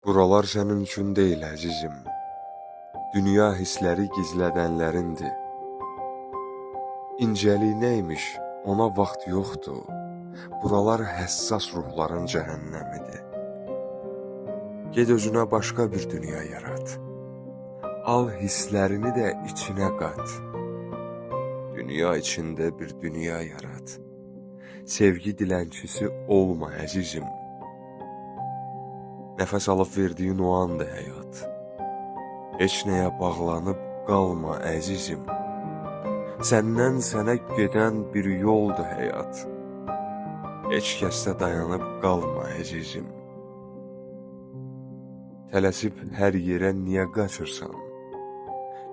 Buralar sənin üçün deyil əzizim, dünya hissləri gizlədənlərindir. İncəlik neymiş, ona vaxt yoxdur, buralar həssas ruhların cəhənnəmidir. Ged özünə başqa bir dünya yarat, al hisslərini də içinə qat. Dünya içində bir dünya yarat, sevgi dilənçisi olma əzizim. Nəfəs alıb verdiyin o andır həyat, heç nəyə bağlanıb qalma əzizim. Səndən sənə gedən bir yoldur həyat, heç kəsdə dayanıb qalma əzizim. Tələsib hər yerə niyə qaçırsan?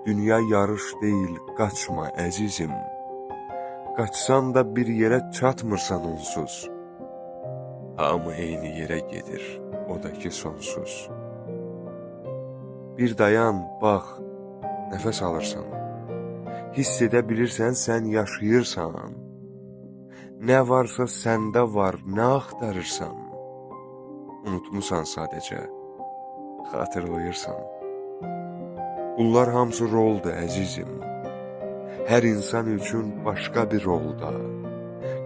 Dünya yarış deyil, qaçma əzizim. Qaçsan da bir yerə çatmırsan onsuz. Hamı eyni yerə gedir, o da ki sonsuz. Bir dayan, bax, nəfəs alırsan. Hiss edə bilirsən, sən yaşayırsan. Nə varsa səndə var, nə axtarırsan. Unutmusan sadəcə, xatırlayırsan. Bunlar hamısı roldur əzizim. Hər insan üçün başqa bir rolda.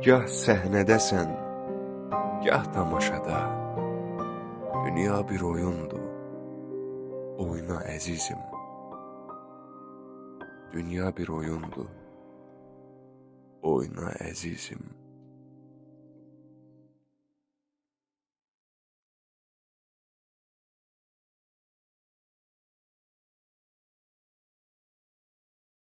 Gah səhnədəsən, gah tamaşada. Dünya bir oyundur, oyna əzizim. Dünya bir oyundur, oyna əzizim.